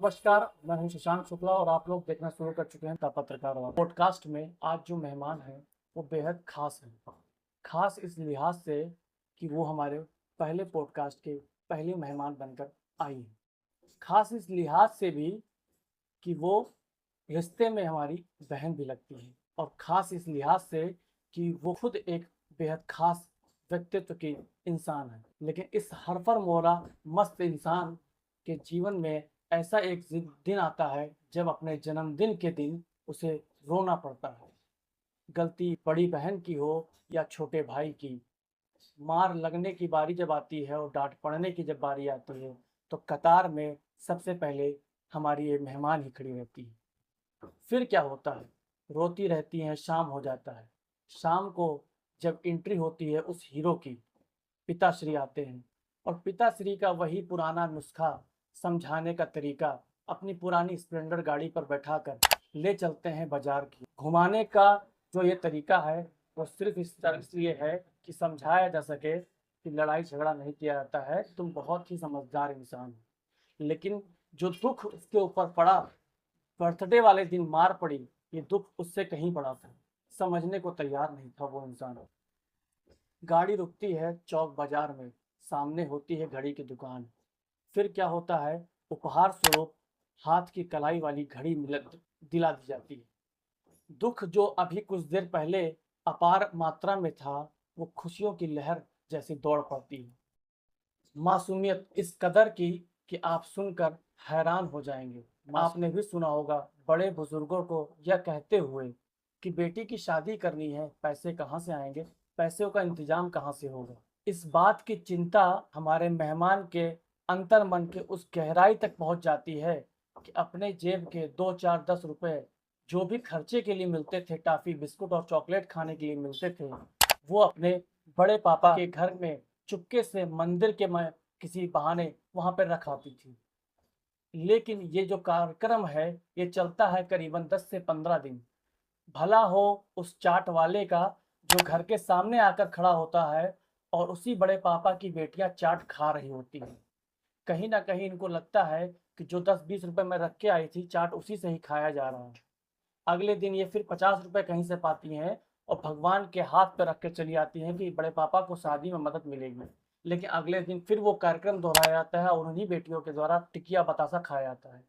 नमस्कार, मैं हूं शशांक शुक्ला और आप लोग देखना शुरू कर चुके हैं द पत्रकार वाला पॉडकास्ट में। आज जो मेहमान हैं वो बेहद खास हैं। खास इस लिहाज से कि वो हमारे पहले पॉडकास्ट के पहले मेहमान बनकर आई हैं। खास इस लिहाज से भी कि वो रिश्ते में हमारी बहन भी लगती है, और ख़ास इस लिहाज से कि वो खुद एक बेहद ख़ास व्यक्तित्व की इंसान है। लेकिन इस हरफर मोरा मस्त इंसान के जीवन में ऐसा एक दिन आता है जब अपने जन्मदिन के दिन उसे रोना पड़ता है। गलती बड़ी बहन की हो या छोटे भाई की, मार लगने की बारी जब आती है और डांट पड़ने की जब बारी आती है, तो कतार में सबसे पहले हमारी ये मेहमान ही खड़ी रहती है। फिर क्या होता है, रोती रहती हैं, शाम हो जाता है। शाम को जब एंट्री होती है उस हीरो की, पिताश्री आते हैं और पिताश्री का वही पुराना नुस्खा, समझाने का तरीका, अपनी पुरानी स्प्लेंडर गाड़ी पर बैठाकर ले चलते हैं बाजार की। घुमाने का जो ये तरीका है वो सिर्फ इस तरह इसलिए है कि समझाया जा सके कि लड़ाई झगड़ा नहीं किया जाता है, तुम बहुत ही समझदार इंसान हो। लेकिन जो दुख उसके ऊपर पड़ा, बर्थडे वाले दिन मार पड़ी, ये दुख उससे कहीं बड़ा था। समझने को तैयार नहीं था वो इंसान। गाड़ी रुकती है चौक बाजार में, सामने होती है घड़ी की दुकान। फिर क्या होता है, उपहार स्वरूप हाथ की कलाई वाली घड़ी दिला दी जाती है। दुख जो अभी कुछ देर पहले अपार मात्रा में था, वो खुशियों की लहर जैसी दौड़ पड़ती है। मासूमियत इस कदर की कि आप सुनकर हैरान हो जाएंगे। आपने भी सुना होगा बड़े बुजुर्गों को यह कहते हुए कि बेटी की शादी करनी है, पैसे कहाँ से आएंगे, पैसों का इंतजाम कहाँ से होगा। इस बात की चिंता हमारे मेहमान के अंतर मन के उस गहराई तक पहुंच जाती है कि अपने जेब के 2 4 10 रुपए जो भी खर्चे के लिए मिलते थे, टाफी बिस्कुट और चॉकलेट खाने के लिए मिलते थे, वो अपने बड़े पापा के घर में चुपके से मंदिर के में किसी बहाने वहां पर रख आती थी। लेकिन ये जो कार्यक्रम है ये चलता है करीबन 10 से 15 दिन। भला हो उस चाट वाले का जो घर के सामने आकर खड़ा होता है और उसी बड़े पापा की बेटियां चाट खा रही होती हैं। कहीं ना कहीं इनको लगता है कि जो 10 20 रुपए में रख के आई थी चाट, उसी से ही खाया जा रहा है। अगले दिन ये फिर 50 रुपए कहीं से पाती हैं और भगवान के हाथ पे रख के चली आती हैं कि बड़े पापा को शादी में मदद मिलेगी। लेकिन अगले दिन फिर वो कार्यक्रम दोहराया जाता है और उन्हीं बेटियों के द्वारा टिकिया बतासा खाया जाता है।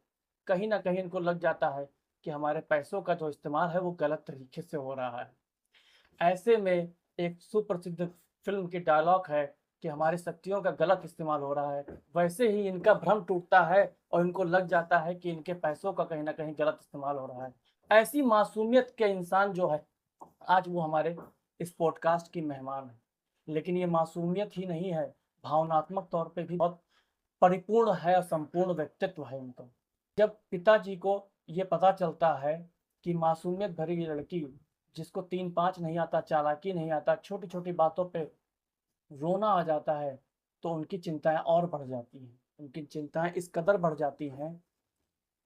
कहीं ना कहीं इनको लग जाता है कि हमारे पैसों का जो इस्तेमाल है वो गलत तरीके से हो रहा है। ऐसे में एक सुप्रसिद्ध फिल्म की डायलॉग है कि हमारी शक्तियों का गलत इस्तेमाल हो रहा है। वैसे ही इनका भ्रम टूटता है और इनको लग जाता है कि इनके पैसों का कहीं ना कहीं गलत इस्तेमाल हो रहा है। ऐसी मासूमियत के इंसान जो है, आज वो हमारे इस पॉडकास्ट की मेहमान है। लेकिन ये मासूमियत ही नहीं है, भावनात्मक तौर पे भी बहुत परिपूर्ण है और संपूर्ण व्यक्तित्व है इनका। जब पिताजी को ये पता चलता है कि मासूमियत भरी ये लड़की, जिसको 3 5 नहीं आता, चालाकी नहीं आता, छोटी छोटी बातों पे रोना आ जाता है, तो उनकी चिंताएं और बढ़ जाती हैं। उनकी चिंताएं इस कदर बढ़ जाती हैं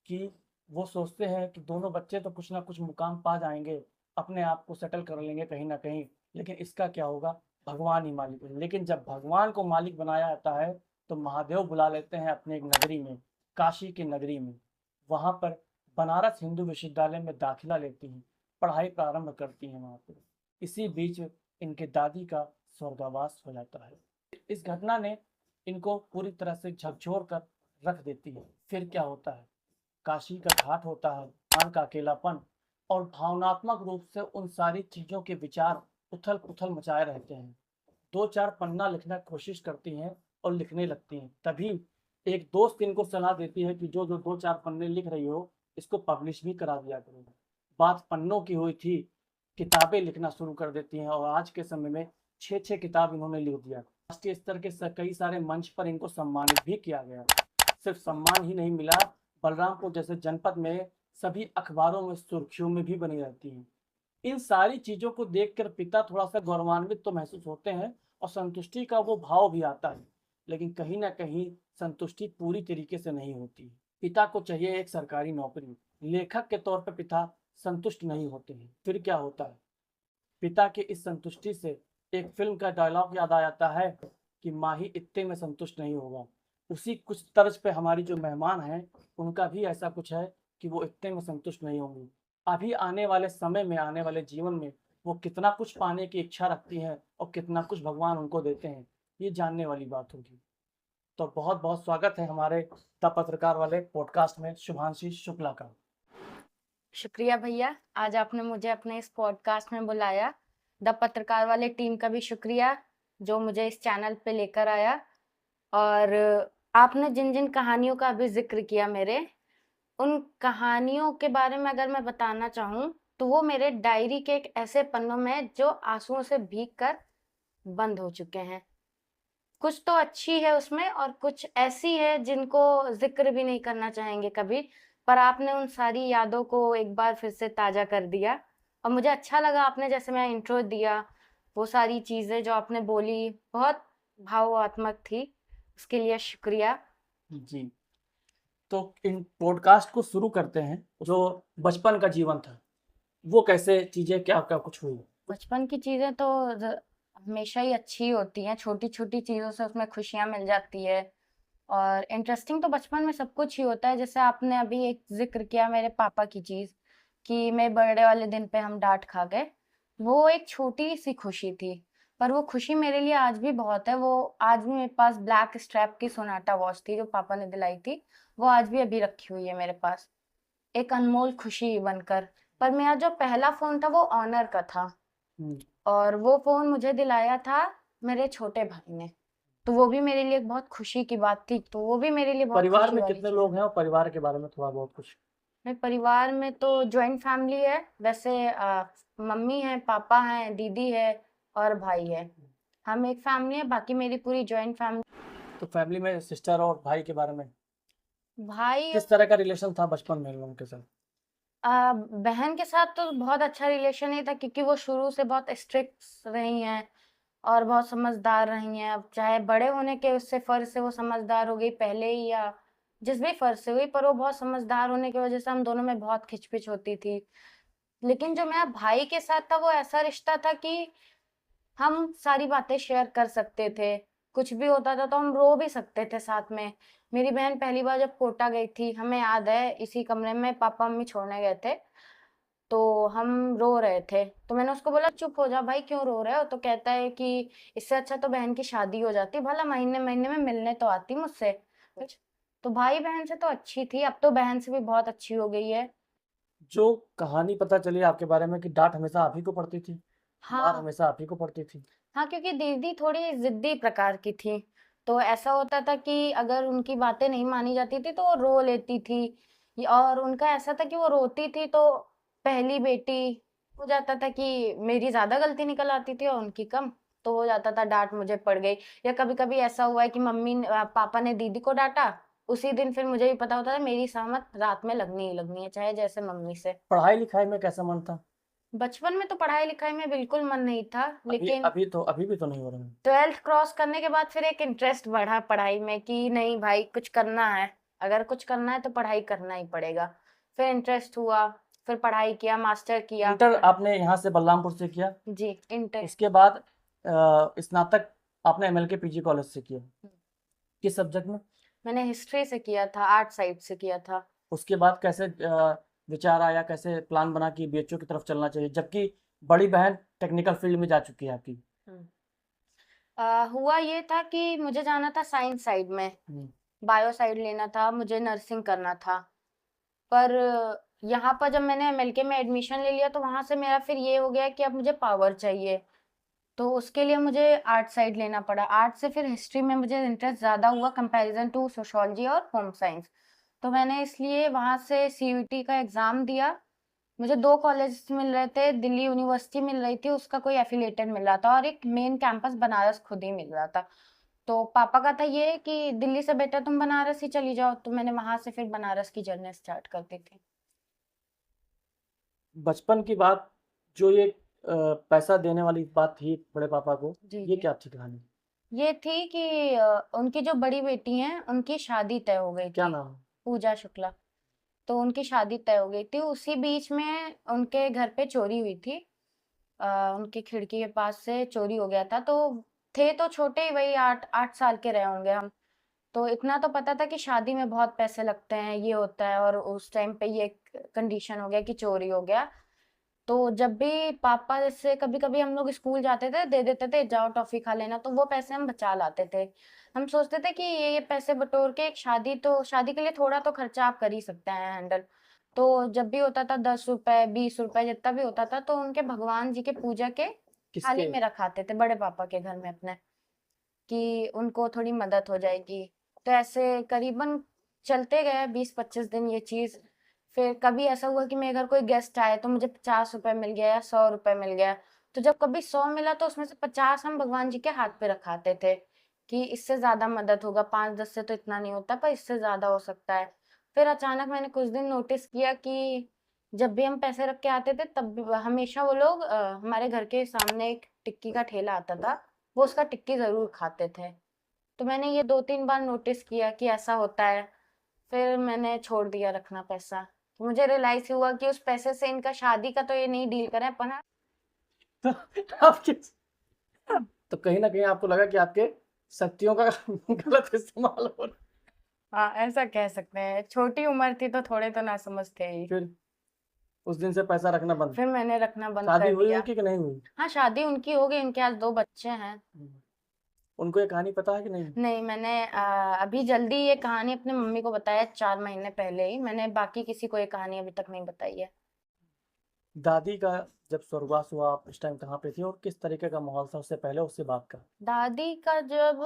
कि वो सोचते हैं कि दोनों बच्चे तो कुछ ना कुछ मुकाम पा जाएंगे, अपने आप को सेटल कर लेंगे कहीं ना कहीं, लेकिन इसका क्या होगा, भगवान ही मालिक है। लेकिन जब भगवान को मालिक बनाया जाता है तो महादेव बुला लेते हैं अपने एक नगरी में, काशी की नगरी में। वहाँ पर बनारस हिंदू विश्वविद्यालय में दाखिला लेती हैं, पढ़ाई प्रारंभ करती हैं वहाँ पर। इसी बीच इनके दादी का स्वर्गवास हो जाता है। इस घटना ने इनको पूरी तरह से झकझोर कर रख देती है। फिर क्या होता है, काशी का घाट होता है, भगवान का अकेलापन, और भावनात्मक रूप से उन सारी चीज़ों के विचार उथल पुथल मचाए रहते हैं। 2 4 पन्ना लिखना कोशिश करती हैं और लिखने लगती हैं। तभी एक दोस्त इनको सलाह देती है कि जो जो 2 4 पन्ने लिख रही हो, इसको पब्लिश भी करा दिया करो। बात पन्नों की हुई थी, किताबें लिखना शुरू कर देती हैं और आज के समय में 6 6 किताब इन्होंने लिख दिया। राष्ट्रीय स्तर के कई सारे मंच पर इनको सम्मानित भी किया गया। सिर्फ सम्मान ही नहीं मिला, बलरामपुर जैसे जनपद में सभी अखबारों में सुर्खियों में भी बनी रहती हैं। इन सारी चीज़ों को देखकर पिता थोड़ा सा गौरवान्वित तो महसूस होते हैं और संतुष्टि का वो भाव भी आता है, लेकिन कहीं ना कहीं संतुष्टि पूरी तरीके से नहीं होती। पिता को चाहिए एक सरकारी नौकरी। लेखक के तौर पर पिता संतुष्ट नहीं होते हैं। फिर क्या होता है, पिता की इस संतुष्टि से एक फिल्म का डायलॉग याद आ जाता है कि माही इत्ते में संतुष्ट नहीं होगा। उसी कुछ तर्ज पे हमारी जो मेहमान हैं, उनका भी ऐसा कुछ है कि वो इतने में संतुष्ट नहीं होंगी। अभी आने वाले समय में, आने वाले जीवन में वो कितना कुछ पाने की इच्छा रखती हैं और कितना कुछ भगवान उनको देते हैं, ये जानने वाली बात होगी। तो बहुत-बहुत स्वागत है हमारे द पत्रकार वाले पॉडकास्ट में शुभांशी शुक्ला का। शुक्रिया भैया, आज आपने मुझे अपने इस पॉडकास्ट में बुलाया। द पत्रकार वाले टीम का भी शुक्रिया जो मुझे इस चैनल पे लेकर आया। और आपने जिन-जिन कहानियों का अभी ज़िक्र किया मेरे, उन कहानियों के बारे में अगर मैं बताना चाहूँ, तो वो मेरे डायरी के एक ऐसे पन्नों में है जो आँसुओं से भीग कर बंद हो चुके हैं। कुछ तो अच्छी है उसमें और कुछ ऐसी है जिनको ज़िक्र भी नहीं करना चाहेंगे कभी, पर आपने उन सारी यादों को एक बार फिर से ताज़ा कर दिया और मुझे अच्छा लगा आपने जैसे मेरा इंट्रो दिया, वो सारी चीज़ें जो आपने बोली बहुत भावात्मक थी, उसके लिए शुक्रिया। जी, तो इन पॉडकास्ट को शुरू करते हैं। जो बचपन का जीवन था, वो कैसे चीज़ें क्या-क्या कुछ हुई? बचपन की चीज़ें तो ज़ हमेशा ही अच्छी होती हैं, छोटी-छोटी चीज़ों से उसमें खुशियाँ मिल जाती है। और इंटरेस्टिंग तो बचपन में सब कुछ ही होता है। जैसे आपने अभी एक ज़िक्र किया मेरे पापा की चीज़ कि मेरे बर्थडे वाले दिन पे हम डाँट खा गए। वो एक छोटी-सी खुशी थी, पर वो खुशी मेरे लिए आज भी बहुत है। वो आज भी मेरे पास ब्लैक स्ट्रैप की सोनाटा वॉच थी जो पापा ने दिलाई थी। वो आज भी अभी रखी हुई है मेरे पास, एक अनमोल खुशी बनकर। पर मेरा जो पहला फ़ोन था वो ऑनर का था हुँ, और वो फ़ोन मुझे दिलाया था मेरे छोटे भाई ने। तो वो भी मेरे लिए एक बहुत खुशी की बात थी, तो वो भी मेरे लिए बहुत परिवार खुशी में वाली कितने चीज़ लोग है। हैं और परिवार के बारे में थोड़ा बहुत कुछ? मेरे परिवार में तो जॉइंट फैमिली है, वैसे मम्मी है, पापा हैं, दीदी है और भाई है। हम एक फैमिली है, बाकी मेरी पूरी जॉइंट फैमिली। तो फैमिली में सिस्टर और भाई के बारे में भाई किस तरह का रिलेशन था बचपन में लोगों के साथ? बहन के साथ तो बहुत अच्छा रिलेशन नहीं था क्योंकि वो शुरू से बहुत स्ट्रिक्ट रही हैं और बहुत समझदार रही हैं। अब चाहे बड़े होने के उससे फ़र्ज़ से वो समझदार हो गई पहले ही या जिस भी फ़र्ज़ से हुई, पर वो बहुत समझदार होने की वज़ह से हम दोनों में बहुत खिचपिच होती थी। लेकिन जो मेरा भाई के साथ था वो ऐसा रिश्ता था कि हम सारी बातें शेयर कर सकते थे। कुछ भी होता था तो हम रो भी सकते थे साथ में। मेरी बहन पहली बार जब कोटा गई थी, हमें याद है इसी कमरे में पापा-मम्मी छोड़ने गए थे, तो हम रो रहे थे। तो मैंने उसको बोला चुप हो जा भाई क्यों रो रहे हो? तो कहता है कि इससे अच्छा तो बहन की शादी हो जाती, भला महीने-महीने में मिलने तो आती मुझसे। कुछ तो भाई-बहन से तो अच्छी थी, अब तो बहन से भी बहुत अच्छी हो गई है। जो कहानी पता चली आपके बारे में कि डाँट हमेशा आप ही को पड़ती थी, मार हाँ। हमेशा आप ही को पड़ती थी। हाँ, क्योंकि दीदी थोड़ी ज़िद्दी प्रकार की थी, तो ऐसा होता था कि अगर उनकी बातें नहीं मानी जाती थी तो वो रो लेती थी। और उनका ऐसा था कि वो रोती थी तो पहली बेटी हो जाता था कि मेरी ज़्यादा गलती निकल आती थी और उनकी कम, तो हो जाता था डाँट मुझे पड़ गई। या कभी-कभी ऐसा हुआ है कि पापा ने दीदी को डाँटा, उसी दिन फिर मुझे भी पता होता था मेरी सहमत रात में लगनी ही लगनी है, चाहे जैसे मम्मी से। पढ़ाई-लिखाई में कैसा मन था? बचपन में तो पढ़ाई-लिखाई में बिल्कुल मन नहीं था, लेकिन अभी भी तो नहीं हो रहा है। 12th क्रॉस करने के बाद फिर एक इंटरेस्ट बढ़ा पढ़ाई में कि नहीं भाई कुछ करना है, अगर कुछ करना है तो पढ़ाई करना ही पड़ेगा। फिर इंटरेस्ट हुआ, फिर पढ़ाई किया, मास्टर किया। इंटर आपने यहाँ से बलरामपुर से किया, जी, इंटर। उसके बाद स्नातक आपने एमएलके पीजी कॉलेज से किया। किस सब्जेक्ट में? मैंने हिस्ट्री से किया था, आर्ट साइड से किया था। उसके बाद कैसे विचार आया, कैसे प्लान बना कि बीएचयू की तरफ चलना चाहिए, जबकि बड़ी बहन टेक्निकल फील्ड में जा चुकी है आपकी? हुँ। हुआ ये था कि मुझे जाना था साइंस साइड में, हुँ, बायो साइड लेना था, मुझे नर्सिंग करना था। पर यहाँ पर जब मैंने एमएलके में एडमिशन ले लिया तो वहाँ से मेरा फिर ये हो गया कि अब मुझे पावर चाहिए। तो उसके लिए मुझे आर्ट साइड लेना पड़ा। आर्ट से फिर हिस्ट्री में मुझे इंटरेस्ट ज़्यादा हुआ कंपैरिज़न टू सोशियोलॉजी और होम साइंस। तो मैंने इसलिए वहाँ से सीयूईटी का एग्ज़ाम दिया। मुझे 2 कॉलेज मिल रहे थे, दिल्ली यूनिवर्सिटी मिल रही थी, उसका कोई एफ़िलिएटेड मिल रहा था और एक मेन कैंपस बनारस खुद ही मिल रहा था। तो पापा का था ये कि दिल्ली से बेटर तुम बनारस ही चली जाओ, तो मैंने वहाँ से फिर बनारस की जर्नी स्टार्ट कर दी थी। बचपन की बात, जो ये पैसा देने वाली बात थी बड़े पापा को, जी, ये जी। क्या थी कहानी? ये थी कि उनकी जो बड़ी बेटी हैं, उनकी शादी तय हो गई क्या थी, नाम है? पूजा शुक्ला। तो उनकी शादी तय हो गई थी, उसी बीच में उनके घर पे चोरी हुई थी। उनकी खिड़की के पास से चोरी हो गया था, तो थे तो छोटे ही वही 8 साल के रहे होंगे हम। तो इतना तो पता था कि शादी में बहुत पैसे लगते हैं, ये होता है, और उस टाइम पे ये कंडीशन हो गया कि चोरी हो गया। तो जब भी पापा जैसे कभी-कभी हम लोग स्कूल जाते थे, दे देते थे, जाओ टॉफी खा लेना, तो वो पैसे हम बचा लाते थे। हम सोचते थे कि ये पैसे बटोर के एक शादी के लिए थोड़ा तो खर्चा आप कर ही सकते हैं हैंडल। तो जब भी होता था 10 रुपए, 20 रुपए जितना भी होता था, तो उनके भगवान जी के पूजा के थाली किसके? में रखाते थे बड़े पापा के घर में अपने, कि उनको थोड़ी मदद हो जाएगी। तो ऐसे करीबन चलते गए 20-25 दिन ये चीज। फिर कभी ऐसा हुआ कि मेरे घर कोई गेस्ट आए तो मुझे 50 रुपए मिल गया या 100 रुपए मिल गया। तो जब कभी 100 मिला तो उसमें से 50 हम भगवान जी के हाथ पे रखाते थे कि इससे ज्यादा मदद होगा, 5-10 से तो इतना नहीं होता पर इससे ज्यादा हो सकता है। फिर अचानक मैंने कुछ दिन नोटिस किया कि जब भी हम पैसे रख के आते थे तब भी हमेशा वो लोग हमारे घर के सामने एक टिक्की का ठेला आता था, वो उसका टिक्की जरूर खाते थे। तो मैंने ये 2-3 बार नोटिस किया कि ऐसा होता है। फिर मैंने छोड़ दिया रखना पैसा। तो मुझे रियलाइज हुआ कि उस पैसे से इनका शादी का तो ये नहीं डील करें अपन। तो आपके तो कहीं ना कहीं आपको लगा कि आपके शक्तियों का गलत इस्तेमाल हो रहा हाँ, ऐसा कह सकते हैं। छोटी उम्र थी तो थोड़े तो ना समझ थे है। ही। फिर उस दिन से पैसा रखना बंद। फिर मैंने रखना बंद शादी कर हुई दिया। उनकी कि नहीं हुई? हाँ, शादी उनकी हो गई, उनके आज 2 बच्चे हैं। उनको ये कहानी पता है कि नहीं? नहीं, मैंने अभी जल्दी ये कहानी अपने मम्मी को बताया 4 महीने पहले ही। मैंने बाकी किसी को ये कहानी अभी तक नहीं बताई है। दादी का जब स्वर्गवास हुआ आप उस टाइम कहाँ पे थी और किस तरीके का माहौल था उससे पहले उससे बात का? दादी का जब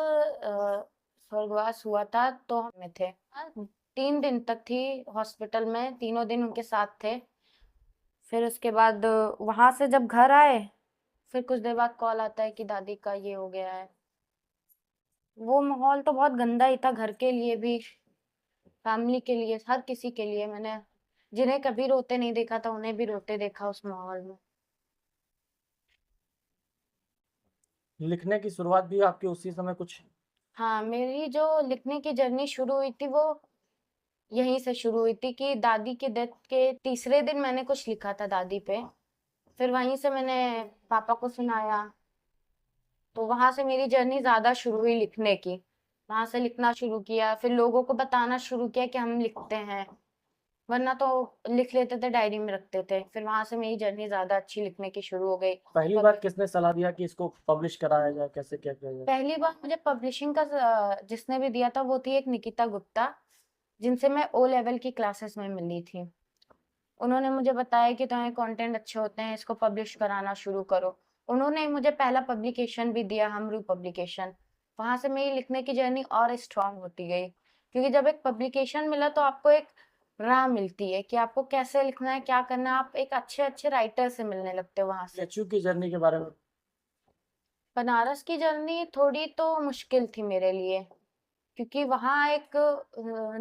स्वर्गवास हुआ था तो हम में थे। 3 दिन तक थी हॉस्पिटल में, तीनों दिन उनके साथ थे। फिर उसके बाद वहां से जब घर आए, फिर कुछ देर बाद कॉल आता है कि दादी का ये हो गया है। वो माहौल तो बहुत गंदा ही था, घर के लिए भी, फैमिली के लिए, हर किसी के लिए। मैंने जिन्हें कभी रोते नहीं देखा था उन्हें भी रोते देखा उस माहौल में। लिखने की शुरुआत भी आपकी उसी समय कुछ? हाँ, मेरी जो लिखने की जर्नी शुरू हुई थी वो यहीं से शुरू हुई थी कि दादी के डेथ के तीसरे दिन मैंने कुछ लिखा था दादी पे। फिर वहीं से मैंने पापा को सुनाया, तो वहां से मेरी जर्नी ज्यादा शुरू हुई लिखने की। वहां से लिखना शुरू किया, फिर लोगों को बताना शुरू किया कि हम लिखते हैं, वरना तो लिख लेते थे, डायरी में रखते थे। फिर वहां से मेरी जर्नी ज्यादा अच्छी लिखने की शुरू हो गई। पहली बार किसने सलाह दिया कि इसको पब्लिश कराया जाए, कैसे क्या किया जाए? पहली बार मुझे पब्लिशिंग का जिसने भी दिया था वो थी एक निकिता गुप्ता, जिनसे मैं ओ लेवल की क्लासेस में मिली थी। उन्होंने मुझे बताया कि तुम्हारे कंटेंट अच्छे होते हैं, इसको पब्लिश कराना शुरू करो। उन्होंने मुझे पहला पब्लिकेशन भी दिया, हमरू पब्लिकेशन। वहां से मेरी लिखने की जर्नी और स्ट्रांग होती गई, क्योंकि जब एक पब्लिकेशन मिला तो आपको एक राह मिलती है कि आपको कैसे लिखना है, क्या करना है। आप एक अच्छे अच्छे राइटर से मिलने लगते हो वहां से। एचयू की जर्नी के बारे में? बनारस की जर्नी थोड़ी तो मुश्किल थी मेरे लिए, क्योंकि वहाँ एक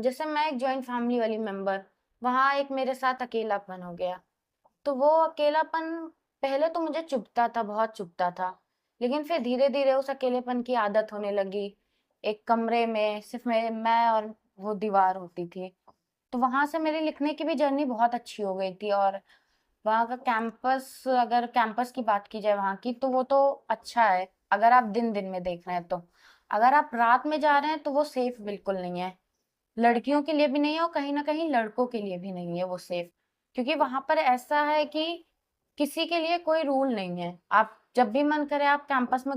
जैसे मैं एक जॉइंट फैमिली वाली मेंबर, वहाँ एक मेरे साथ अकेलापन हो गया। तो वो अकेलापन पहले तो मुझे चुभता था, बहुत चुभता था, लेकिन फिर धीरे धीरे उस अकेलेपन की आदत होने लगी। एक कमरे में सिर्फ मैं और वो दीवार होती थी। तो वहां से मेरी लिखने की भी जर्नी बहुत अच्छी हो गई थी। और वहाँ का कैंपस, अगर कैंपस की बात की जाए वहाँ की, तो वो तो अच्छा है अगर आप दिन दिन में देख रहे हैं तो। अगर आप रात में जा रहे हैं तो वो सेफ बिल्कुल नहीं है, लड़कियों के लिए भी नहीं है और कहीं ना कहीं लड़कों के लिए भी नहीं है वो सेफ। क्योंकि वहां पर ऐसा है कि किसी के लिए कोई रूल नहीं है, आप जब भी मन करे आप कैंपस में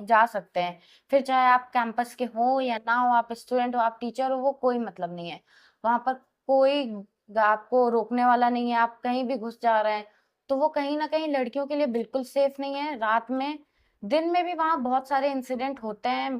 जा सकते हैं। फिर चाहे आप कैंपस के हो या ना हो, आप स्टूडेंट हो, आप टीचर हो, वो कोई मतलब नहीं है। वहां पर कोई आपको रोकने वाला नहीं है, आप कहीं भी घुस जा रहे हैं। तो वो कहीं ना कहीं लड़कियों के लिए बिल्कुल सेफ नहीं है रात में। दिन में भी वहां बहुत सारे इंसिडेंट होते हैं।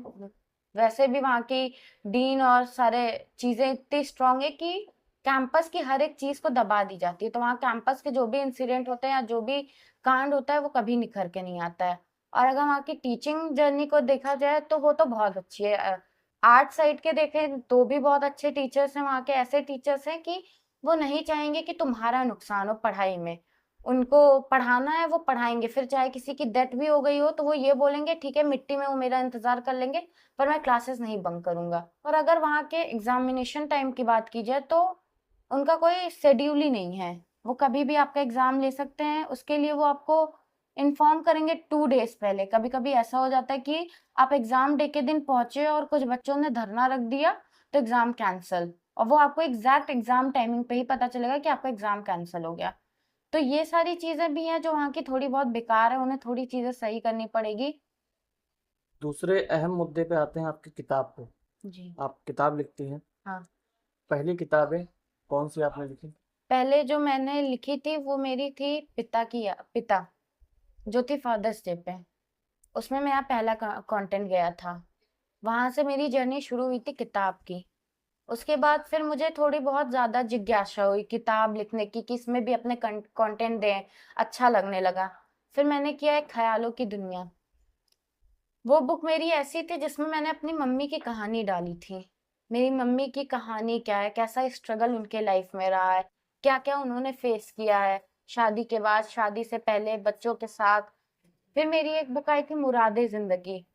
वैसे भी वहां की डीन और सारे चीजें इतनी स्ट्रांग है कि कैंपस की हर एक चीज को दबा दी जाती है। तो वहाँ कैंपस के जो भी इंसिडेंट होते हैं या जो भी कांड होता है वो कभी निखर के नहीं आता है। और अगर वहाँ की टीचिंग जर्नी को देखा जाए तो वो तो बहुत अच्छी है। आर्ट साइड के देखें तो भी बहुत अच्छे टीचर्स हैं, वहाँ के ऐसे टीचर्स हैं कि वो नहीं चाहेंगे कि तुम्हारा नुकसान हो पढ़ाई में। उनको पढ़ाना है वो पढ़ाएंगे, फिर चाहे किसी की डेथ भी हो गई हो तो वो ये बोलेंगे ठीक है मिट्टी में वो मेरा इंतजार कर लेंगे, पर मैं क्लासेस नहीं बंक करूंगा। और अगर वहाँ के एग्जामिनेशन टाइम की बात की जाए तो उनका कोई शेड्यूल ही नहीं है, वो कभी भी आपका एग्जाम ले सकते हैं। उसके लिए वो आपको इन्फॉर्म करेंगे 2 डेज़ पहले। कभी-कभी ऐसा हो जाता है कि आप एग्ज़ाम डे के दिन पहुँचे और कुछ बच्चों ने धरना रख दिया, तो एग्ज़ाम कैंसल और वो आपको एग्ज़ैक्ट एग्ज़ाम टाइमिंग पे ही पता चलेगा कि आपका एग्ज़ाम कैंसल हो गया। तो ये सारी चीज़ें भी हैं जो वहाँ की थोड़ी बहुत बेकार है, उन्हें थोड़ी चीज़ें सही करनी पड़ेगी। दूसरे अहम मुद्दे पे आते हैं आपकी किताब पे। जी। आप किताब लिखती हैं। हाँ। पहली किताबें कौन-सी आपने लिखी? पहले जो मैंने लिखी थी वो मेरी थी पिता, जो थी फादर्स डे पे। उसमें मेरा पहला कंटेंट गया था। वहाँ से मेरी जर्नी शुरू हुई थी किताब की। उसके बाद फिर मुझे थोड़ी बहुत ज़्यादा जिज्ञासा हुई किताब लिखने की कि इसमें भी अपने कंटेंट दें, अच्छा लगने लगा। फिर मैंने किया एक ख़यालों की दुनिया। वो बुक मेरी ऐसी थी जिसमें मैंने अपनी मम्मी की कहानी डाली थी। मेरी मम्मी की कहानी क्या है, कैसा स्ट्रगल उनके लाइफ में रहा है, क्या-क्या उन्होंने फेस किया है, शादी के बाद, शादी से पहले, बच्चों के साथ। फिर मेरी एक बुक आई थी मुरादे ज़िंदगी,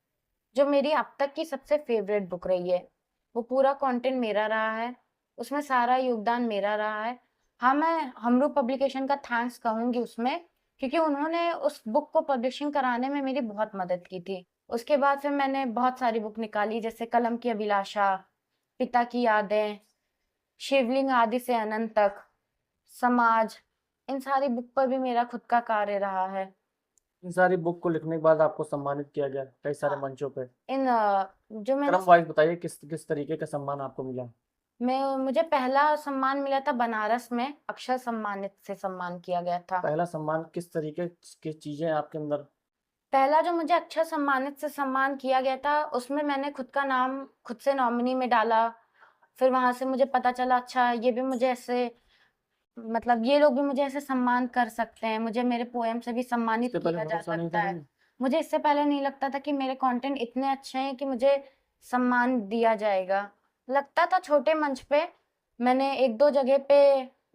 जो मेरी अब तक की सबसे फेवरेट बुक रही है। वो पूरा कंटेंट मेरा रहा है, उसमें सारा योगदान मेरा रहा है। हाँ, मैं हमरू पब्लिकेशन का थैंक्स कहूँगी उसमें, क्योंकि उन्होंने उस बुक को पब्लिशिंग कराने में मेरी बहुत मदद की थी। उसके बाद फिर मैंने बहुत सारी बुक निकाली जैसे कलम की अभिलाषा, पिता की यादें, शिवलिंग आदि से अनंत तक, समाज, इन सारी बुक पर भी मेरा खुद का कार्य रहा है। इन सारी बुक को लिखने के बाद आपको सम्मानित किया गया कई सारे हाँ, मंचों पे। जो मैंने क्रम वाइज़ बताइए किस किस तरीके का सम्मान आपको मिला? मुझे पहला सम्मान मिला था बनारस में, अक्षर सम्मानित से सम्मान किया गया था। पहला सम्मान किस तरीके की चीज़ें आपके अंदर? पहला जो मुझे अक्षर सम्मानित से सम्मान किया गया था, उसमें मैंने खुद का नाम खुद से नॉमिनी में डाला। फिर वहाँ से मुझे पता चला अच्छा ये भी मुझे ऐसे मतलब ये लोग भी मुझे ऐसे सम्मान कर सकते हैं, मुझे मेरे पोएम से भी सम्मानित इससे पहले किया जा भरोसा नहीं सकता था है। कहीं? मुझे इससे पहले नहीं लगता था कि मेरे कंटेंट इतने अच्छे हैं कि मुझे सम्मान दिया जाएगा। लगता था छोटे मंच पे, मैंने 1-2 जगह पे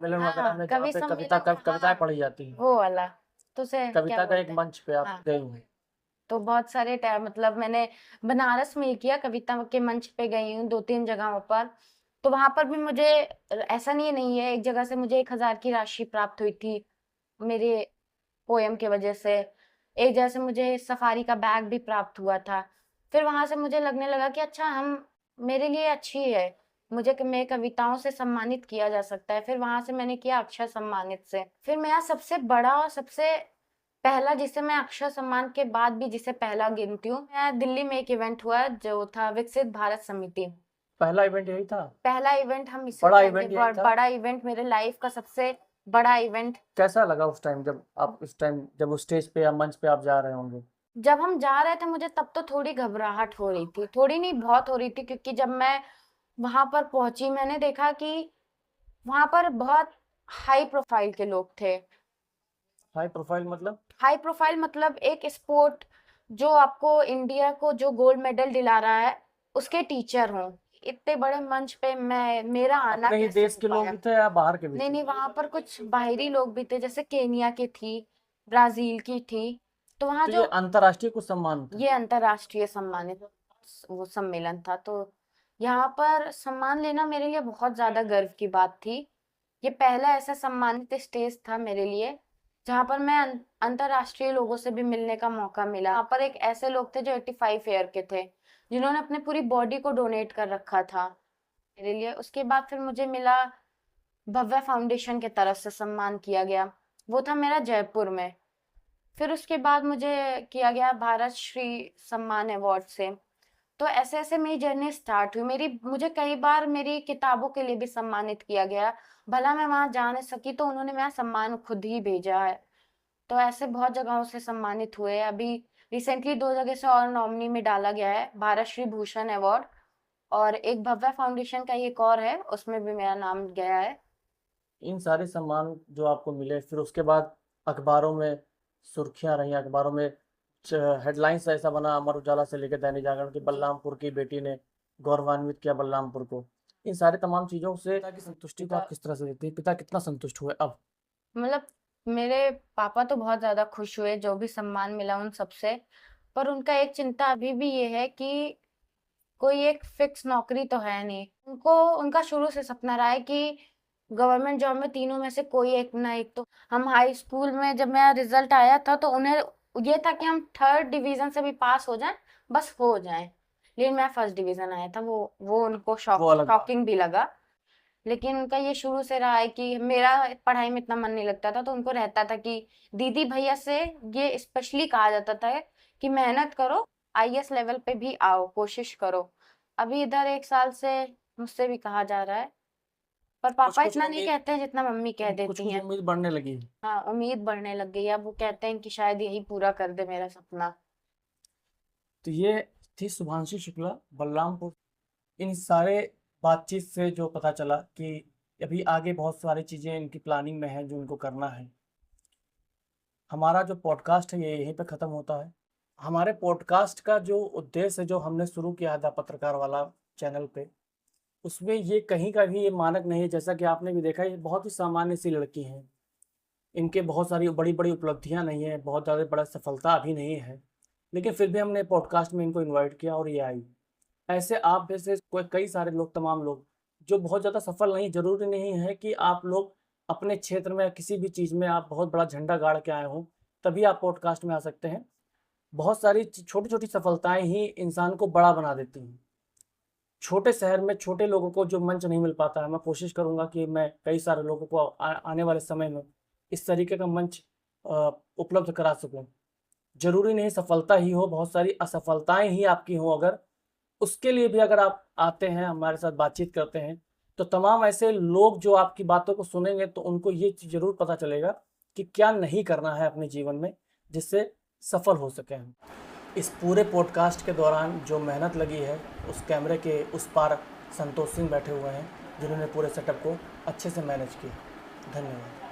मिलन वगैरह हाँ, में जहाँ कवि पे सम्मेलन में कविताएँ हाँ, पढ़ी जाती हैं। वो वाला। तो उसे क्या कविता का एक बोलते हैं? मंच पे आप हाँ। गई हैं। तो बहुत सारे मतलब मैंने बनारस में ही किया कविता के मंच पे गई हूँ 2-3 जगहों पर। तो वहाँ पर भी मुझे ऐसा नहीं है एक जगह से मुझे 1000 की राशि प्राप्त हुई थी मेरे पोएम की वजह से। एक जगह से मुझे सफारी का बैग भी प्राप्त हुआ था। फिर वहाँ से मुझे लगने लगा कि अच्छा हम मेरे लिए अच्छी है। मुझे मेरी कविताओं से सम्मानित किया जा सकता है। फिर वहाँ से मैंने किया अक्षर सम्मानित से। फिर मेरा सबसे बड़ा और सबसे पहला जिसे मैं अक्षर सम्मान के बाद भी जिसे पहला गिनती हूँ, मैं दिल्ली में एक इवेंट हुआ जो था विकसित भारत समिति। पहला इवेंट यही था? पहला इवेंट हम इसे बड़ा कहते इवेंट हैं यही था? बड़ा इवेंट मेरे लाइफ का सबसे बड़ा इवेंट। कैसा लगा उस टाइम जब उस स्टेज पे या मंच पे आप जा रहे होंगे? जब हम जा रहे थे मुझे तब तो थोड़ी घबराहट हो रही थी, थोड़ी नहीं बहुत हो रही थी क्योंकि जब मैं वहाँ पर पहुँची मैंने देखा कि वहाँ पर बहुत हाई प्रोफाइल के लोग थे। हाई प्रोफाइल मतलब? हाई प्रोफाइल मतलब एक स्पोर्ट जो आपको इंडिया को जो गोल्ड मेडल दिला रहा है, उसके टीचर हों। इतने बड़े मंच पे मेरा आना अपने ही कैसे देश हो के लोग पाया? भी थे या बाहर के भी नहीं, थे? नहीं वहाँ पर कुछ बाहरी लोग भी थे जैसे केन्या की थी, ब्राज़ील की थी। तो वहाँ तो ये जो अंतर्राष्ट्रीय कुछ सम्मान था? ये अंतर्राष्ट्रीय सम्मानित वो सम्मेलन था तो यहाँ पर सम्मान लेना मेरे लिए बहुत ज़्यादा गर्व की बात थी। ये पहला ऐसा सम्मानित स्टेज था मेरे लिए जहाँ पर मैं अंतर्राष्ट्रीय लोगों से भी मिलने का मौका मिला। वहाँ पर एक ऐसे लोग थे जो 85 ईयर के थे जिन्होंने अपने पूरी बॉडी को डोनेट कर रखा था मेरे लिए। उसके बाद फिर मुझे मिला भव्य फाउंडेशन की तरफ से सम्मान किया गया। वो था मेरा जयपुर में। फिर उसके बाद मुझे किया गया भारत श्री सम्मान अवार्ड से। तो ऐसे-ऐसे मेरी जर्नी स्टार्ट हुई। मेरी मुझे कई बार मेरी किताबों के लिए भी सम्मानित किया गया। भला मैं वहाँ जा नहीं सकी तो उन्होंने मेरा सम्मान खुद ही भेजा है। तो ऐसे बहुत जगहों से सम्मानित हुए। अभी रिसेंटली 2 जगह से और नॉमिनी में डाला गया है, भारत श्री भूषण अवार्ड और एक भव्य फाउंडेशन का एक और है, उसमें भी मेरा नाम गया है। इन सारे सम्मान जो आपको मिले फिर उसके बाद अखबारों में सुर्खियां रही, अखबारों में हेडलाइंस ऐसा बना, अमर उजाला से लेकर दैनिक जागरण की जी। बलरामपुर की बेटी ने गौरवान्वित किया बलरामपुर को। इन सारी तमाम चीज़ों से पिता की संतुष्टि को आप किस तरह से देती हैं? पिता कितना संतुष्ट हुए अब? मतलब मेरे पापा तो बहुत ज़्यादा खुश हुए जो भी सम्मान मिला उन सबसे। पर उनका एक चिंता अभी भी ये है कि कोई एक फिक्स नौकरी तो है नहीं। उनको उनका शुरू से सपना रहा है कि गवर्नमेंट जॉब में तीनों में से कोई एक ना एक तो। हम हाई स्कूल में जब मेरा रिजल्ट आया था तो उन्हें ये था कि हम 3rd डिवीजन से भी पास हो जाएं, बस हो जाएं। लेकिन मेरा 1st डिवीजन आया था, वो उनको वो अलग बात। शॉकिंग भी लगा। लेकिन उनका ये शुरू से रहा है कि मेरा पढ़ाई में इतना मन नहीं लगता था, तो उनको रहता था कि दीदी भैया से ये स्पेशली कहा जाता था कि मेहनत करो, आईएएस लेवल पे भी आओ, कोशिश करो। अभी इधर 1 साल से मुझसे भी कहा जा रहा है, पर कुछ पापा कुछ इतना नहीं उम्मीद कहते हैं जितना मम्मी कह कुछ देती कुछ हैं। उम्मीद बढ़ने लगी है। हाँ, उम्मीद बढ़ने लग गई है। अब वो कहते हैं कि शायद यही पूरा कर दे मेरा सपना। तो ये थी शुभांशु शुक्ला, बलरामपुर। इन सारे बातचीत से जो पता चला कि अभी आगे बहुत सारी चीज़ें इनकी प्लानिंग में है जो इनको करना है। हमारा जो पॉडकास्ट है ये यहीं पे ख़त्म होता है। हमारे पॉडकास्ट का जो उद्देश्य है, जो हमने शुरू किया था पत्रकार वाला चैनल पे, उसमें ये कहीं का भी ये मानक नहीं है। जैसा कि आपने भी देखा, ये बहुत ही सामान्य सी लड़की हैं, इनके बहुत सारी बड़ी बड़ी उपलब्धियां नहीं है, बहुत ज़्यादा बड़ा सफलता अभी नहीं है, लेकिन फिर भी हमने पॉडकास्ट में इनको इनवाइट किया और ये आई। ऐसे आप जैसे कोई कई सारे लोग, तमाम लोग जो बहुत ज़्यादा सफल नहीं, ज़रूरी नहीं है कि आप लोग अपने क्षेत्र में किसी भी चीज़ में आप बहुत बड़ा झंडा गाड़ के आए हों तभी आप पॉडकास्ट में आ सकते हैं। बहुत सारी छोटी छोटी सफलताएं ही इंसान को बड़ा बना देती हैं। छोटे शहर में छोटे लोगों को जो मंच नहीं मिल पाता है, मैं कोशिश करूंगा कि मैं कई सारे लोगों को आने वाले समय में इस तरीके का मंच उपलब्ध करा सकूं। जरूरी नहीं सफलता ही हो, बहुत सारी असफलताएं ही आपकी हों, अगर उसके लिए भी अगर आप आते हैं, हमारे साथ बातचीत करते हैं, तो तमाम ऐसे लोग जो आपकी बातों को सुनेंगे तो उनको ये चीज़ जरूर पता चलेगा कि क्या नहीं करना है अपने जीवन में जिससे सफल हो सके हम। इस पूरे पॉडकास्ट के दौरान जो मेहनत लगी है, उस कैमरे के उस पार संतोष सिंह बैठे हुए हैं जिन्होंने पूरे सेटअप को अच्छे से मैनेज किया। धन्यवाद।